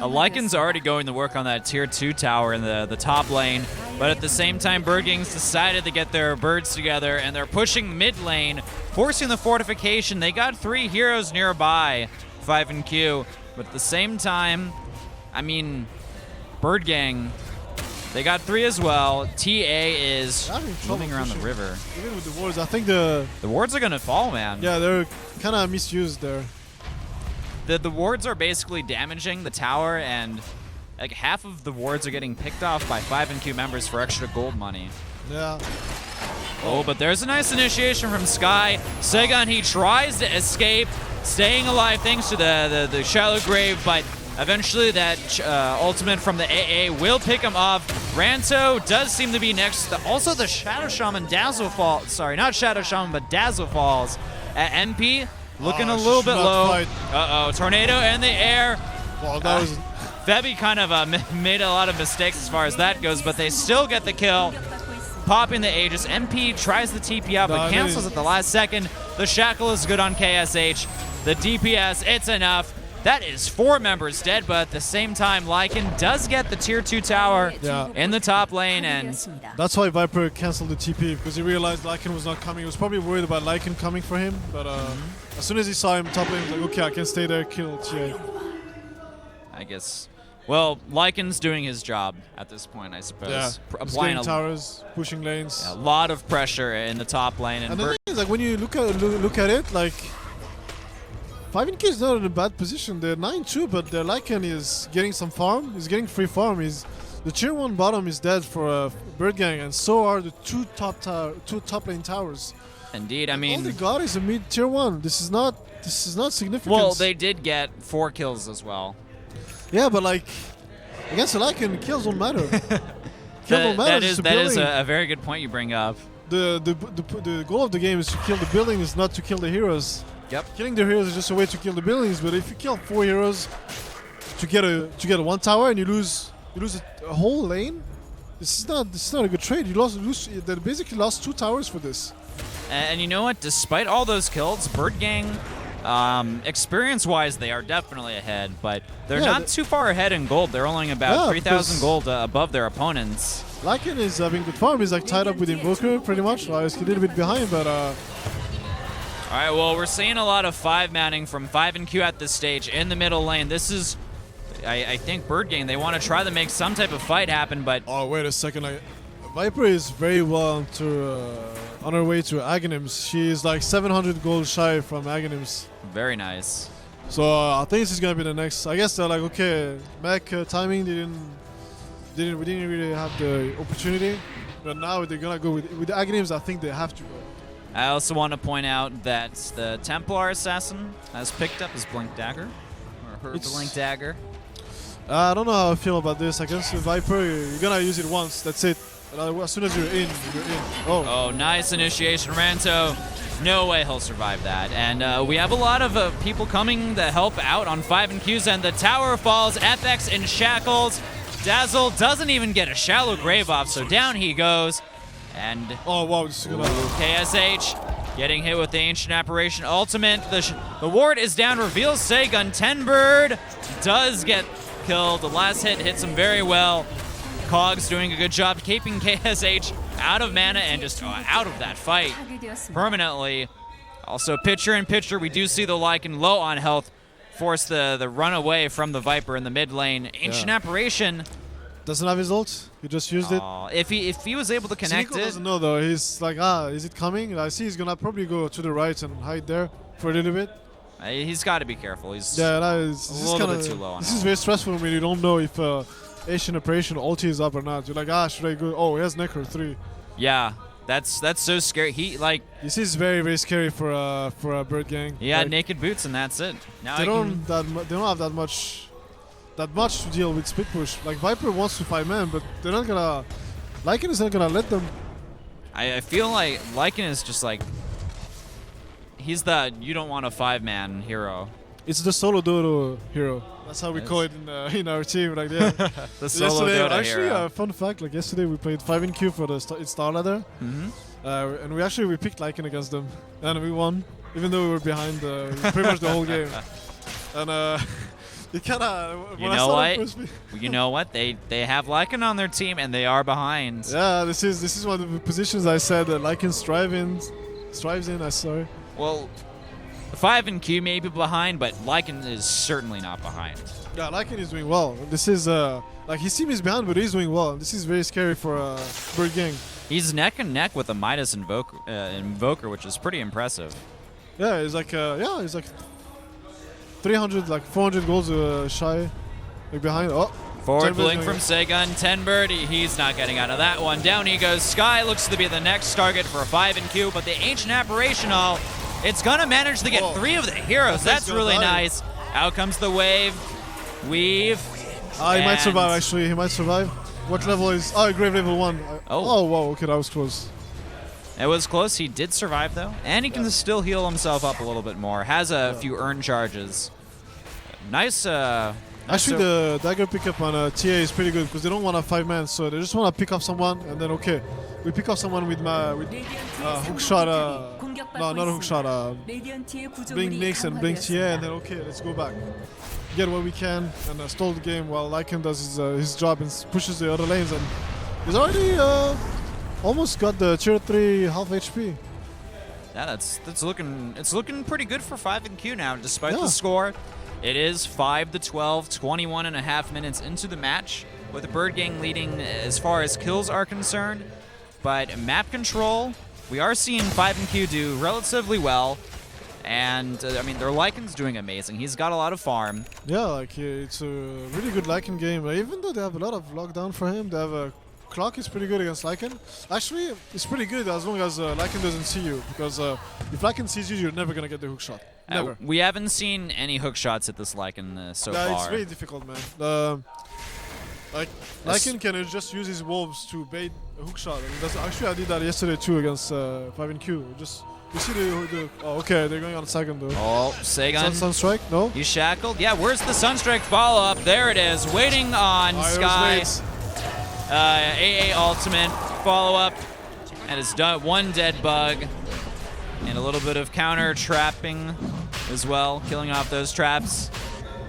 Speaker 1: Lycan's already going to work on that tier 2 tower in the top lane, but at the same time, BirdGang's decided to get their birds together, and they're pushing mid lane, forcing the fortification. They got 3 heroes nearby, 5 and Q, but at the same time, I mean, BirdGang, they got 3 as well. TA is
Speaker 2: Having trouble
Speaker 1: moving around the
Speaker 2: pushing.
Speaker 1: river.
Speaker 2: Even with the wards, I think the
Speaker 1: wards are going to fall, man.
Speaker 2: they're kind of misused there.
Speaker 1: The wards are basically damaging the tower, and like half of the wards are getting picked off by 5NQ members for extra gold money.
Speaker 2: Yeah.
Speaker 1: Oh, but there's a nice initiation from Sky. Segun, he tries to escape, staying alive thanks to the shallow grave, but eventually that ultimate from the AA will pick him off. Ranto does seem to be next. Also the Shadow Shaman Dazzle Fall. Sorry, not Shadow Shaman, but Dazzle Falls at MP. Looking a little bit low. Uh-oh, Tornado in the air.
Speaker 2: Well, that was...
Speaker 1: Febby kind of made a lot of mistakes as far as that goes, but they still get the kill. Popping the Aegis. MP tries the TP out, but cancels at the last second. The Shackle is good on KSH. The DPS, it's enough. That is 4 members dead, but at the same time, Lycan does get the tier 2 tower in the top lane, and
Speaker 2: that's why Viper canceled the TP, because he realized Lycan was not coming. He was probably worried about Lycan coming for him, but as soon as he saw him top lane, he was like, okay, I can stay there, kill TA.
Speaker 1: I guess. Well, Lycan's doing his job at this point, I suppose.
Speaker 2: Yeah,
Speaker 1: applying
Speaker 2: towers, pushing lanes.
Speaker 1: A lot of pressure in the top lane.
Speaker 2: And the thing is, like, when you look at it, like, 5NK is not in a bad position. They're 9-2, but their Lycan is getting some farm. He's getting free farm. The tier 1 bottom is dead for BirdGang, and so are the two top lane towers.
Speaker 1: Indeed, I mean,
Speaker 2: all they got is a mid tier 1. This is not significant.
Speaker 1: Well, they did get 4 kills as well.
Speaker 2: Yeah, but like against the Lycan, kills don't matter. Kills don't matter.
Speaker 1: That is a very good point you bring up.
Speaker 2: The goal of the game is to kill the buildings, not to kill the heroes.
Speaker 1: Yep.
Speaker 2: Killing the heroes is just a way to kill the buildings, but if you kill 4 heroes to get a 1 tower and you lose a whole lane, this is not a good trade. They basically lost 2 towers for this.
Speaker 1: And you know what? Despite all those kills, BirdGang, experience-wise, they are definitely ahead, but they're not too far ahead in gold. They're only about 3,000 gold above their opponents.
Speaker 2: Lycan is having good farm. He's like tied up with Invoker pretty much. He's a little bit behind, but.
Speaker 1: All right, well, we're seeing a lot of 5-manning from 5NQ at this stage in the middle lane. This is, I think, BirdGang. They want to try to make some type of fight happen, but...
Speaker 2: Oh, wait a second. Viper is very well on her way to Aghanims. She is like 700 gold shy from Aghanims.
Speaker 1: Very nice.
Speaker 2: So I think this is going to be the next... I guess they're like, okay, mech timing, we didn't really have the opportunity. But now they're going to go with the Aghanims. I think they have to go.
Speaker 1: I also want to point out that the Templar Assassin has picked up his Blink Dagger, or her Blink Dagger.
Speaker 2: I don't know how I feel about this. Against the Viper, you're going to use it once. That's it. As soon as you're in, you're in.
Speaker 1: Oh, nice initiation, Ranto. No way he'll survive that. And we have a lot of people coming to help out on 5NQ's end. The tower falls, FX in shackles. Dazzle doesn't even get a shallow grave off, so down he goes. And
Speaker 2: oh wow, this is good.
Speaker 1: KSH getting hit with the Ancient Apparition ultimate. The ward is down, reveals Segun. 10bird does get killed. The last hit hits him very well. Cogs doing a good job keeping KSH out of mana and just out of that fight permanently. Also, pitcher in pitcher, we do see the Lycan low on health force the run away from the Viper in the mid lane. Ancient Apparition
Speaker 2: doesn't have his ult. He just used it.
Speaker 1: If he was able to connect it.
Speaker 2: Doesn't know though. He's like, is it coming? I see he's gonna probably go to the right and hide there for a little bit.
Speaker 1: He's got to be careful. He's
Speaker 2: a
Speaker 1: little bit too low on
Speaker 2: This is very stressful when you don't know if Ancient Apparition ulti is up or not. You're like, should I go? Oh, he has Necro 3.
Speaker 1: Yeah, that's so scary.
Speaker 2: This is very, very scary for a BirdGang.
Speaker 1: Yeah, naked boots and that's it. Now
Speaker 2: they don't have that much to deal with split push. Like Viper wants to fight man, but they're not gonna. Lycan is not gonna let them.
Speaker 1: I feel like Lycan is just like he's the you don't want a 5-man hero.
Speaker 2: It's the solo Dota hero. That's how we call it in our team. Like
Speaker 1: the solo Dota hero.
Speaker 2: Actually, fun fact: like yesterday we played 5NQ for the Star Ladder, and we picked Lycan against them, and we won, even though we were behind pretty much the whole game. And you
Speaker 1: know what? They have Lycan on their team, and they are behind.
Speaker 2: Yeah, this is one of the positions I said that Lycan strives in. I saw.
Speaker 1: Well, 5NQ may be behind, but Lycan is certainly not behind.
Speaker 2: Yeah, Lycan is doing well. This is like his team is behind, but he's doing well. This is very scary for BirdGang.
Speaker 1: He's neck and neck with a Midas Invoker, which is pretty impressive.
Speaker 2: Yeah, he's like 300, like 400 goals shy, like behind. Oh,
Speaker 1: Forward blink from Sega and 10 birdie. He's not getting out of that one. Down he goes. Sky looks to be the next target for a 5 and Q, but the Ancient Apparitional, it's gonna manage to get 3 of the heroes. That's really nice. Out comes the wave. Weave.
Speaker 2: He might survive, actually. He might survive. What level is... Oh, grave level 1. Oh, wow. Okay, that was close.
Speaker 1: It was close. He did survive, though. And he can still heal himself up a little bit more. Has a few earn charges. Nice...
Speaker 2: Actually, the dagger pickup on TA is pretty good because they don't want a 5-man, so they just want to pick off someone, and then, okay, we pick off someone with hook shot... no, not a hook shot. Blink Nix and Blink TA, and then, okay, let's go back. Get what we can and stall the game while Lycan does his job and pushes the other lanes, and he's already almost got the tier 3 half HP.
Speaker 1: Yeah, it's looking pretty good for 5 and Q now, despite the score. It is 5-12, 21 and a half minutes into the match, with the BirdGang leading as far as kills are concerned. But map control, we are seeing 5 and Q do relatively well. And, I mean, their Lycan's doing amazing. He's got a lot of farm.
Speaker 2: Yeah, like, it's a really good Lycan game. Even though they have a lot of lockdown for him, they have a... Clock is pretty good against Lycan. Actually, it's pretty good as long as Lycan doesn't see you, because if Lycan sees you, you're never going to get the hook shot. Never.
Speaker 1: We haven't seen any hook shots at this Lycan so far.
Speaker 2: It's very difficult, man. Lycan can just use his wolves to bait a hook shot. Actually, I did that yesterday too against 5 and Q. You see the oh, okay, they're going on a second though.
Speaker 1: Oh, Sagan.
Speaker 2: Sunstrike? No?
Speaker 1: He's shackled. Yeah, where's the Sunstrike follow-up? There it is, waiting on Sky. AA ultimate follow-up, and it's done. 1 dead bug, and a little bit of counter trapping as well, killing off those traps.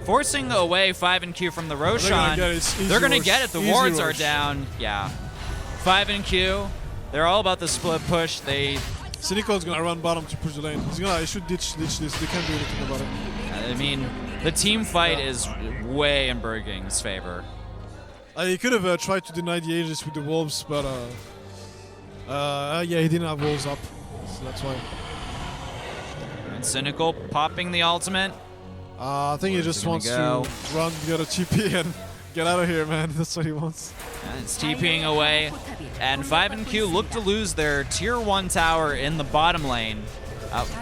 Speaker 1: Forcing away 5 and Q from the Roshan. They're gonna get it. The wards are down. Yeah. 5 and Q. They're all about the split push.
Speaker 2: Cynico's gonna run bottom to push the lane. He should ditch this. They can't do anything about it.
Speaker 1: I mean, the team fight is way in BirdGang's favor.
Speaker 2: He could have tried to deny the Aegis with the wolves, but yeah, he didn't have wolves up, so that's why.
Speaker 1: And Cynical popping the ultimate.
Speaker 2: I think he just wants to run, get a TP, and get out of here, man. That's what he wants.
Speaker 1: And it's TPing away, and 5 and Q look to lose their tier 1 tower in the bottom lane.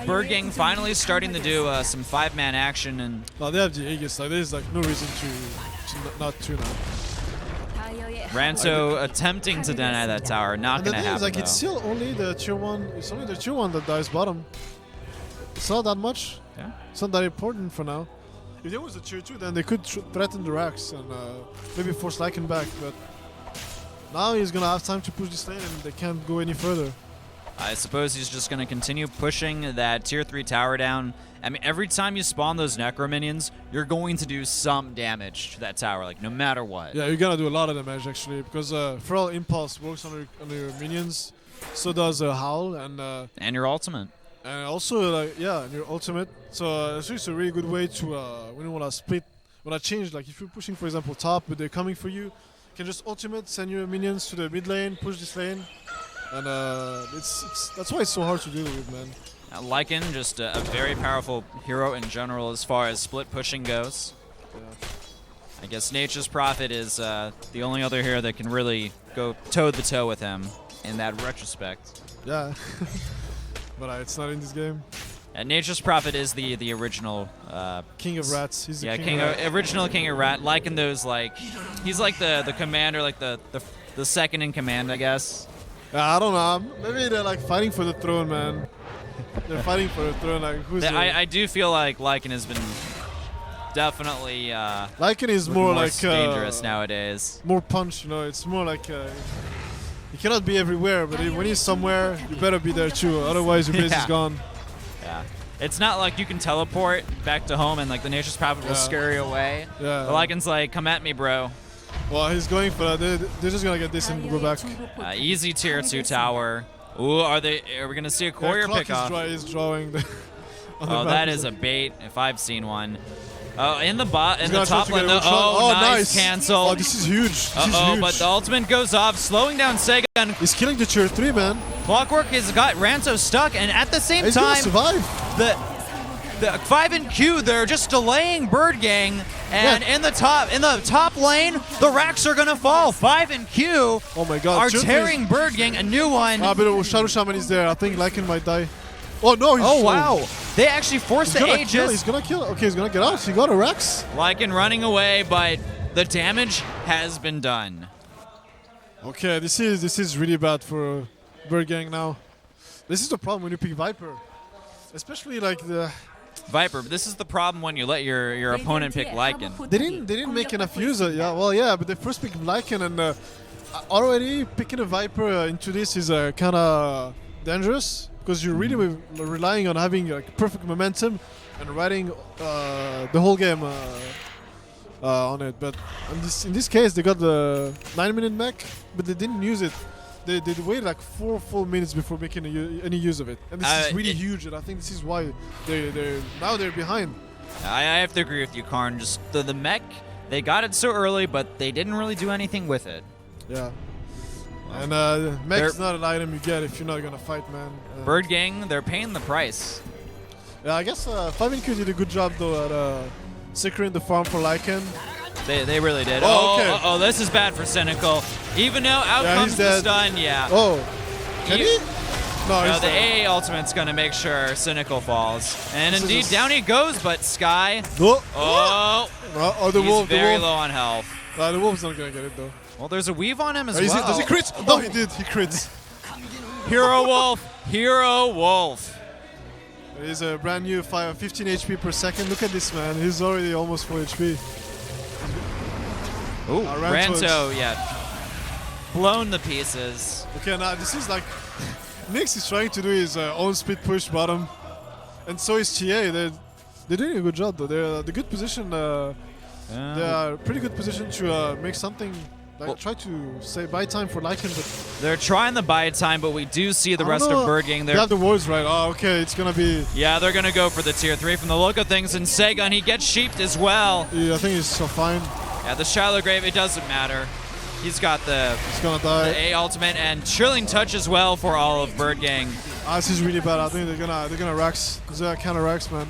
Speaker 1: BirdGang finally starting to do some 5-man action, and
Speaker 2: no, they have the Aegis. Like, there's like no reason to not now.
Speaker 1: Ranto attempting to deny that tower, not gonna happen.
Speaker 2: Like, it's still only the tier 1. It's only the tier 1 that dies bottom. It's not that much.
Speaker 1: Yeah.
Speaker 2: It's not that important for now. If there was a tier 2, then they could threaten the racks and maybe force Lycan back. But now he's gonna have time to push this lane, and they can't go any further.
Speaker 1: I suppose he's just gonna continue pushing that tier 3 tower down. I mean, every time you spawn those Necro minions, you're going to do some damage to that tower, like, no matter what.
Speaker 2: Yeah, you're gonna do a lot of damage, actually, because Feral Impulse works on your minions, so does Howl,
Speaker 1: and your ultimate.
Speaker 2: And also, like, yeah, your ultimate. So it's a really good way to, when you want to split, want to change, like, if you're pushing, for example, top, but they're coming for you, you can just ultimate, send your minions to the mid lane, push this lane, and that's why it's so hard to deal with, man.
Speaker 1: Lycan, just a very powerful hero in general as far as split pushing goes.
Speaker 2: Yeah.
Speaker 1: I guess Nature's Prophet is the only other hero that can really go toe-to-toe with him in that retrospect.
Speaker 2: Yeah, but it's not in this game.
Speaker 1: And Nature's Prophet is the original...
Speaker 2: King of Rats. He's the
Speaker 1: original King of Rat. Lycan those, like... He's like the commander, like the second in command, I guess.
Speaker 2: I don't know. Maybe they're like fighting for the throne, man. They're fighting for the throne. Like, who's
Speaker 1: I do feel like Lycan has been definitely
Speaker 2: Lycan is more like
Speaker 1: dangerous nowadays.
Speaker 2: More punch, you know. It's more like he cannot be everywhere, but when he's somewhere, you better be there too. Otherwise, your base is gone.
Speaker 1: Yeah. It's not like you can teleport back to home and like the Nature's Prophet will scare you away. Yeah. But Lycan's like, come at me, bro.
Speaker 2: Well, he's going for that. They're just gonna get this and go back.
Speaker 1: Easy tier 2 tower. Ooh, are we gonna see a courier pick off?
Speaker 2: He's drawing.
Speaker 1: Oh, that is a bait if I've seen one. Oh, in the top lane. Oh, nice cancel.
Speaker 2: Oh, this is huge.
Speaker 1: But the ultimate goes off, slowing down Sega.
Speaker 2: He's killing the tier 3, man.
Speaker 1: Clockwork has got Ranto stuck, and at the same
Speaker 2: he's
Speaker 1: time,
Speaker 2: gonna survive.
Speaker 1: The 5 and Q, they're just delaying BirdGang, and in the top lane, the racks are gonna fall. 5 and Q
Speaker 2: Oh my God!
Speaker 1: are tearing BirdGang. A new one.
Speaker 2: But Shadow Shaman is there. I think Lycan might die. Oh no!
Speaker 1: Oh wow! They actually forced the Aegis.
Speaker 2: He's gonna kill. Okay, he's gonna get out. He got a Rex.
Speaker 1: Lycan running away, but the damage has been done.
Speaker 2: Okay, this is really bad for BirdGang now. This is the problem when you pick Viper, especially like the
Speaker 1: Viper. This is the problem when you let your opponent pick Lycan.
Speaker 2: They didn't make enough use of yeah, but they first picked Lycan, and already picking a Viper into this is kind of dangerous because you're really relying on having like perfect momentum and riding the whole game on it. But in this case, they got the 9-minute mech, but they didn't use it. They waited like 4 full minutes before making any use of it, and this is really huge. And I think this is why they're behind.
Speaker 1: I have to agree with you, Karn. Just the mech, they got it so early, but they didn't really do anything with it.
Speaker 2: Yeah. And mech is not an item you get if you're not gonna fight, man.
Speaker 1: BirdGang, they're paying the price.
Speaker 2: Yeah, I guess 5NQ did a good job though at securing the farm for Lycan.
Speaker 1: They really did.
Speaker 2: Oh, okay.
Speaker 1: Oh, this is bad for Cynical. Even though out comes the stun,
Speaker 2: Oh, can he?
Speaker 1: No, the AA ultimate's gonna make sure Cynical falls. And indeed, down he goes, but Sky.
Speaker 2: Oh, the
Speaker 1: he's
Speaker 2: wolf.
Speaker 1: Very low on health.
Speaker 2: The wolf's not gonna get it though.
Speaker 1: Well, there's a weave on him as well.
Speaker 2: Does he crit? No, he did. He crits.
Speaker 1: Hero Wolf. Hero Wolf.
Speaker 2: He's a brand new 15 HP per second. Look at this man. He's already almost full HP.
Speaker 1: Ooh, Ranto, yeah. Blown the pieces.
Speaker 2: Okay, now this is like Nyx is trying to do his own split push bottom, and so is TA. They're doing a good job though. They're the good position. They are pretty good position to make something. Like try to buy time for Lycan, but
Speaker 1: they're trying to buy time, but we do see the rest of BirdGang there.
Speaker 2: They have the wards right. Oh, okay, it's gonna be.
Speaker 1: Yeah, they're gonna go for the tier 3 from the look of things, and Segun, he gets sheeped as well.
Speaker 2: Yeah, I think he's so fine.
Speaker 1: Yeah, the Shallow Grave, it doesn't matter. He's got
Speaker 2: He's gonna die.
Speaker 1: The A ultimate and Chilling Touch as well for all of BirdGang.
Speaker 2: This is really bad. I think they're gonna Rax. They're counter Rax, man.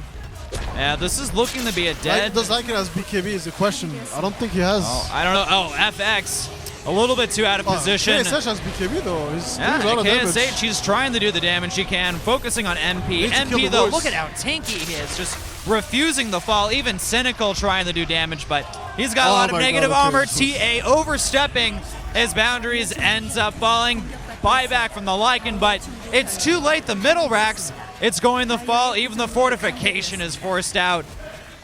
Speaker 1: Yeah, this is looking to be a dead.
Speaker 2: Does Lycan has BKB is the question. I don't think he has.
Speaker 1: Oh, I don't know. Oh, FX. A little bit too out of position.
Speaker 2: KSH has BKB though. He's doing a lot of damage.
Speaker 1: KSH, he's trying to do the damage he can, focusing on NP. NP though, look at how tanky he is, just refusing the fall. Even Cynical trying to do damage, but he's got a lot of negative armor. TA overstepping his boundaries, ends up falling. Buyback from the Lycan, but it's too late. The middle racks, it's going to fall. Even the fortification is forced out.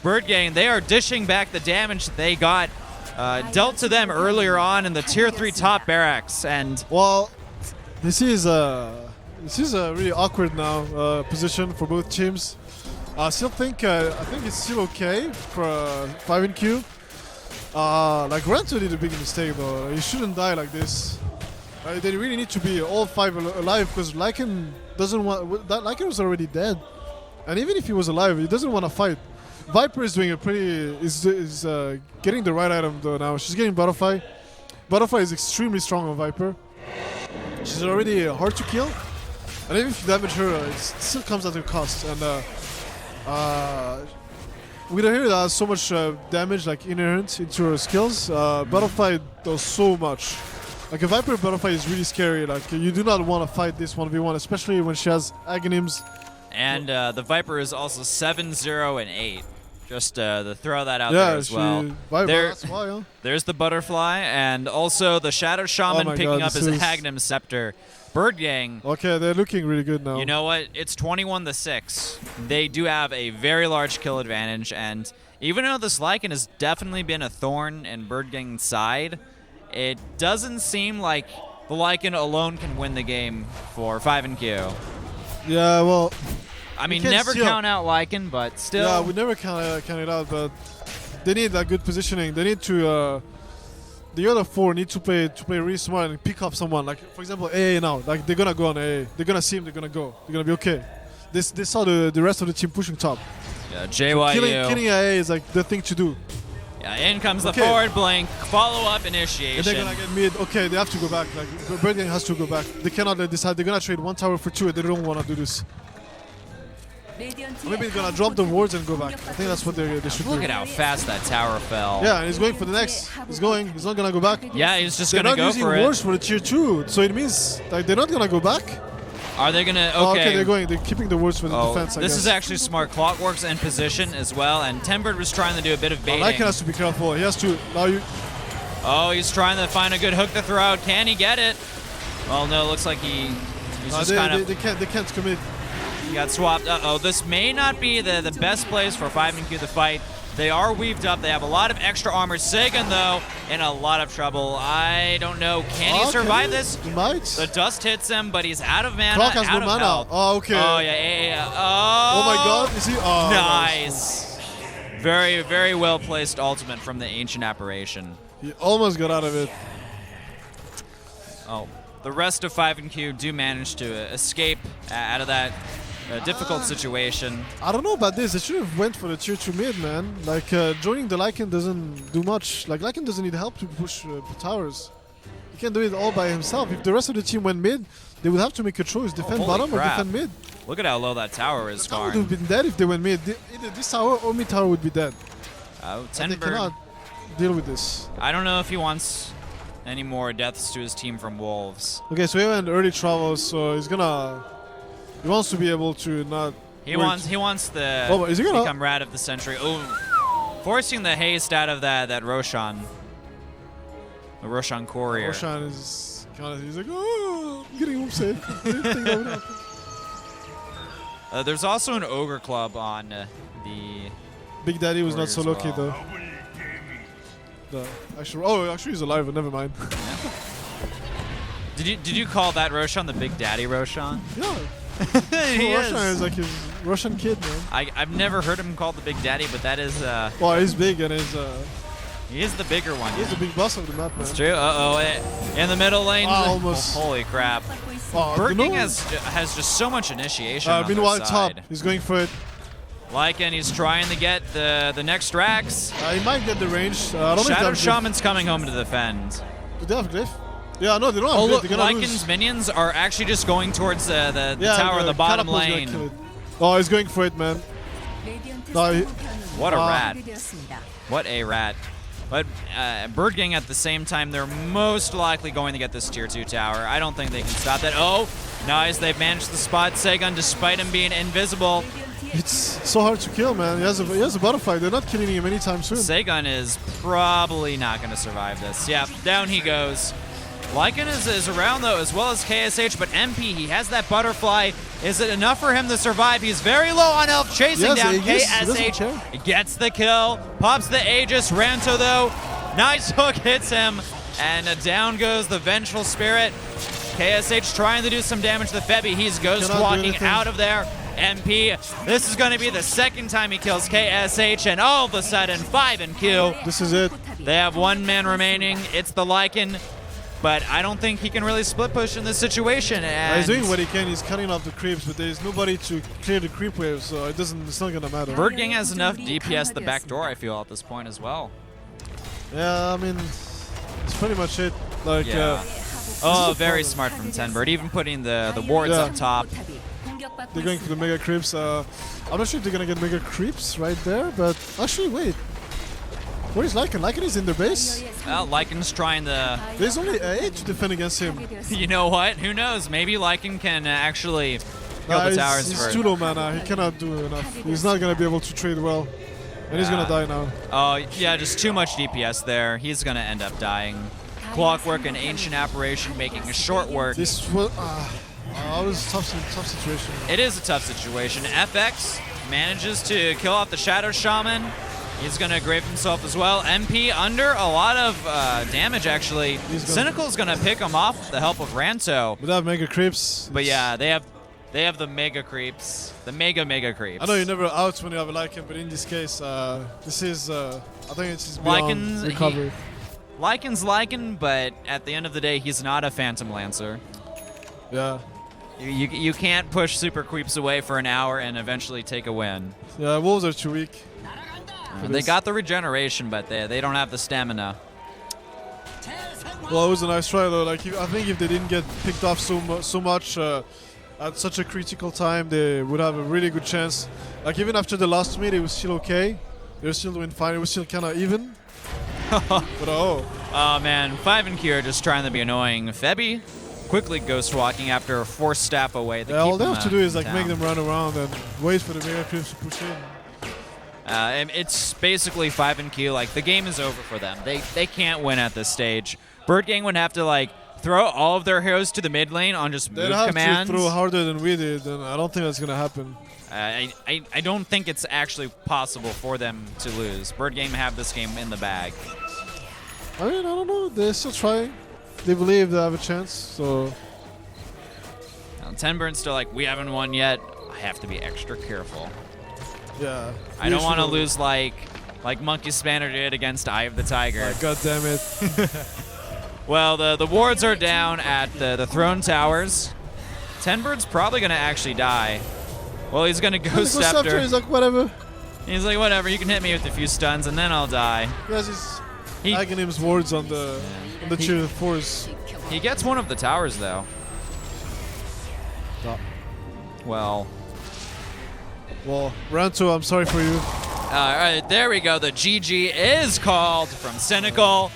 Speaker 1: BirdGang, they are dishing back the damage that they got dealt to them earlier on in the tier 3 top barracks. And
Speaker 2: well, this is a really awkward now position for both teams. I still think I think it's still okay for 5NQ. Like Ranto did a big mistake though. He shouldn't die like this. They really need to be all 5 alive because Lycan doesn't want. Lycan was already dead, and even if he was alive, he doesn't want to fight. Viper is doing a pretty is getting the right item though now. She's getting Butterfly. Butterfly is extremely strong on Viper. She's already hard to kill, and even if you damage her, it still comes at a cost. And with a hero that has so much damage like inherent into her skills, Butterfly does so much. Like a Viper Butterfly is really scary. Like you do not want to fight this 1v1, especially when she has Aghanim's.
Speaker 1: And the Viper is also 7-0 and 8. Just to throw that out there as well.
Speaker 2: That's why, huh?
Speaker 1: There's the Butterfly, and also the Shadow Shaman picking up his Aghanim Scepter. BirdGang.
Speaker 2: Okay, they're looking really good now.
Speaker 1: You know what? It's 21-6. They do have a very large kill advantage, and even though this Lycan has definitely been a thorn in BirdGang's side, it doesn't seem like the Lycan alone can win the game for 5NQ.
Speaker 2: Yeah, well,
Speaker 1: I mean, never count out Lycan, but still.
Speaker 2: Yeah, we never count it out, but they need that good positioning. They need to. The other 4 need to play really smart and pick up someone. Like for example, AA now. Like they're gonna go on AA. They're gonna see him. They're gonna go. They're gonna be okay. They saw the rest of the team pushing top.
Speaker 1: Yeah, JYU.
Speaker 2: So killing AA is like the thing to do.
Speaker 1: Yeah, in comes the forward blink, follow-up initiation.
Speaker 2: And they're gonna get mid. Okay, they have to go back. Like BirdGang has to go back. They cannot decide. They're gonna trade 1 tower for 2, and they don't wanna do this. Maybe he's gonna drop the wards and go back. I think that's what they should do.
Speaker 1: Look at how fast that tower fell.
Speaker 2: Yeah, and he's going for the next. He's going. He's not gonna go back.
Speaker 1: Yeah, he's just
Speaker 2: They're
Speaker 1: gonna
Speaker 2: not
Speaker 1: go
Speaker 2: using
Speaker 1: for
Speaker 2: wards
Speaker 1: it.
Speaker 2: for the tier 2, so it means like they're not gonna go back.
Speaker 1: Are they gonna? Okay.
Speaker 2: Oh, okay, they're going. They're keeping the wards for the defense. I
Speaker 1: This
Speaker 2: guess.
Speaker 1: is actually smart. Clockwork's in position as well, and Tenbird was trying to do a bit of baiting.
Speaker 2: Lycan has to be careful. He has to. Now you.
Speaker 1: Oh, he's trying to find a good hook to throw out. Can he get it? Well, no. Looks like he's just kind of.
Speaker 2: They can't commit.
Speaker 1: He got swapped. Uh-oh, this may not be the best place for 5&Q to fight. They are weaved up. They have a lot of extra armor. Sagan, though, in a lot of trouble. I don't know. Can he survive this?
Speaker 2: He might.
Speaker 1: The dust hits him, but he's out of mana,
Speaker 2: Clock has
Speaker 1: out
Speaker 2: no
Speaker 1: of
Speaker 2: mana.
Speaker 1: health.
Speaker 2: Oh, okay.
Speaker 1: Oh, yeah. Oh,
Speaker 2: Oh my god, is he? Oh,
Speaker 1: nice. Very, very well placed ultimate from the Ancient Apparition.
Speaker 2: He almost got out of it.
Speaker 1: Oh, the rest of 5&Q do manage to escape out of that difficult situation.
Speaker 2: I don't know about this. They should have went for the tier 2 mid, man. Like, joining the Lycan doesn't do much. Like, Lycan doesn't need help to push towers. He can do it all by himself. If the rest of the team went mid, they would have to make a choice. Defend
Speaker 1: Holy
Speaker 2: bottom
Speaker 1: crap.
Speaker 2: or defend mid.
Speaker 1: Look at how low that tower is,
Speaker 2: Tower would
Speaker 1: Karn.
Speaker 2: have been dead if they went mid. Either this tower or mid tower would be dead.
Speaker 1: Oh,
Speaker 2: And they
Speaker 1: Tenbird.
Speaker 2: cannot deal with this.
Speaker 1: I don't know if he wants any more deaths to his team from Wolves.
Speaker 2: Okay, so he went early travels, so he's gonna... He wants to be able to not...
Speaker 1: He
Speaker 2: wait.
Speaker 1: wants the
Speaker 2: Oh, is he gonna-
Speaker 1: become Rat of the Century. Oh, forcing the haste out of that Roshan. The Roshan courier.
Speaker 2: Roshan is kind of... He's like, oh, I'm getting upset. I didn't think that would happen.
Speaker 1: There's also an Ogre Club on the...
Speaker 2: Big Daddy was not so
Speaker 1: Warriors
Speaker 2: lucky,
Speaker 1: well.
Speaker 2: though. Actually, he's alive, but never mind.
Speaker 1: Did you call that Roshan the Big Daddy Roshan?
Speaker 2: Yeah.
Speaker 1: He
Speaker 2: Roshan
Speaker 1: is.
Speaker 2: is like his Russian kid, man.
Speaker 1: I've never heard him called the Big Daddy, but that is
Speaker 2: Well, he's big and
Speaker 1: he is the bigger one.
Speaker 2: he's the big boss of the map, man.
Speaker 1: It's true. In the middle lane.
Speaker 2: Almost.
Speaker 1: Oh, holy crap.
Speaker 2: Oh,
Speaker 1: BirdGang
Speaker 2: no.
Speaker 1: has just so much initiation on their
Speaker 2: Meanwhile, top.
Speaker 1: side.
Speaker 2: He's going for it.
Speaker 1: Lycan, he's trying to get the next racks.
Speaker 2: He might get the range. I don't know if they
Speaker 1: Shadow
Speaker 2: have
Speaker 1: Shaman's coming home to defend.
Speaker 2: glyph. Do they have glyph? Yeah, no, they don't have
Speaker 1: Oh
Speaker 2: glyph.
Speaker 1: look,
Speaker 2: They're gonna
Speaker 1: Lycan's
Speaker 2: lose.
Speaker 1: minions are actually just going towards the tower in the bottom
Speaker 2: Catapult's gonna
Speaker 1: lane.
Speaker 2: kill it. Oh, he's going for it, man. No,
Speaker 1: What a
Speaker 2: Ah.
Speaker 1: rat. What a rat. But BirdGang at the same time, they're most likely going to get this tier 2 tower. I don't think they can stop that. Oh, nice. They've managed to spot Sagan despite him being invisible.
Speaker 2: it's so hard to kill, man. He has a butterfly. They're not killing him anytime soon.
Speaker 1: Sagan is probably not going to survive this. Yeah, down he goes. Lycan is around, though, as well as KSH, but MP, he has that butterfly. Is it enough for him to survive? He's very low on health, chasing
Speaker 2: Yes,
Speaker 1: down
Speaker 2: he doesn't
Speaker 1: KSH.
Speaker 2: care.
Speaker 1: Gets the kill, pops the Aegis. Ranto, though, nice hook hits him, and down goes the Vengeful Spirit. KSH trying to do some damage to the Febby. He's ghost
Speaker 2: Cannot do
Speaker 1: walking
Speaker 2: anything.
Speaker 1: out of there. MP, this is going to be the second time he kills KSH, and all of a sudden, 5&Q.
Speaker 2: This is it.
Speaker 1: They have one man remaining. It's the Lycan, but I don't think he can really split push in this situation. And
Speaker 2: He's doing what he can. He's cutting off the creeps, but there's nobody to clear the creep wave, so it's not gonna matter.
Speaker 1: BirdGang has enough DPS the back door, I feel, at this point as well.
Speaker 2: Yeah, I mean, it's pretty much it. Like,
Speaker 1: Yeah. Oh, very smart from Tenbird, even putting the wards
Speaker 2: Yeah.
Speaker 1: up top.
Speaker 2: they're going for the mega creeps. I'm not sure if they're gonna get mega creeps right there, but actually, wait. Where is Lycan? Lycan is in their base.
Speaker 1: Well, Lycan's trying to...
Speaker 2: There's only 8 to defend against him.
Speaker 1: You know what? Who knows? Maybe Lycan can actually kill the towers
Speaker 2: he's
Speaker 1: first.
Speaker 2: too low mana. He cannot do enough. He's not gonna be able to trade well, and he's gonna die now.
Speaker 1: Oh, yeah, just too much DPS there. He's going to end up dying. Clockwork and Ancient Apparition making a short work.
Speaker 2: This was tough situation.
Speaker 1: It is a tough situation. FX manages to kill off the Shadow Shaman. He's going to grave himself as well. MP under a lot of damage, actually. Cynical's going to pick him off with the help of Ranto.
Speaker 2: Without mega creeps.
Speaker 1: But yeah, they have the mega creeps. The mega creeps.
Speaker 2: I know you're never out when you have a Lycan, but in this case, this is, I think it's beyond recovery.
Speaker 1: Lycan's Lycan, but at the end of the day, he's not a Phantom Lancer.
Speaker 2: Yeah.
Speaker 1: You can't push super creeps away for an hour and eventually take a win.
Speaker 2: Yeah, wolves are too weak.
Speaker 1: They got the regeneration, but they don't have the stamina.
Speaker 2: Well, it was a nice try though. Like I think if they didn't get picked off so much, at such a critical time, they would have a really good chance. Like even after the last meet, it was still okay. They were still doing fine. It was still kind of even. But
Speaker 1: Oh man, 5 and Q are just trying to be annoying. Febby quickly ghost walking after a forced staff away.
Speaker 2: Yeah, all they have to do is like make them run around and wait for the Mega Creeps to push in.
Speaker 1: And it's basically 5 and Q. Like the game is over for them. They can't win at this stage. BirdGang would have to like throw all of their heroes to the mid lane on just move
Speaker 2: They'd have
Speaker 1: commands.
Speaker 2: to throw harder than we did, and I don't think that's gonna happen.
Speaker 1: I don't think it's actually possible for them to lose. BirdGang have this game in the bag.
Speaker 2: I mean, I don't know. They're still trying. They believe they have a chance, so...
Speaker 1: Now, Tenburn's still like, we haven't won yet. I have to be extra careful.
Speaker 2: Yeah.
Speaker 1: I don't want to lose like Monkey Spanner did against Eye of the Tiger.
Speaker 2: God damn it.
Speaker 1: Well, the wards are down at the Throne Towers. Tenbird's probably going to actually die. Well, he's going to go Scepter.
Speaker 2: He's like, whatever.
Speaker 1: He's like, whatever, you can hit me with a few stuns and then I'll die.
Speaker 2: Yes, he's tagging his wards on the tier 4s.
Speaker 1: He gets one of the towers, though.
Speaker 2: Stop.
Speaker 1: Well,
Speaker 2: round 2, I'm sorry for you.
Speaker 1: all right, there we go. The GG is called from Cynical.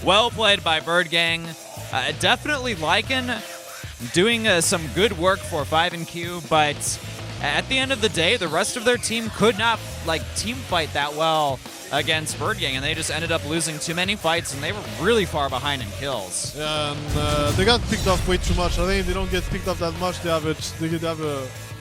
Speaker 1: Well played by BirdGang. Definitely Lycan doing some good work for 5 and Q, but at the end of the day, the rest of their team could not team fight that well against BirdGang, and they just ended up losing too many fights, and they were really far behind in kills.
Speaker 2: Yeah, and they got picked off way too much. I think they don't get picked off that much. They have a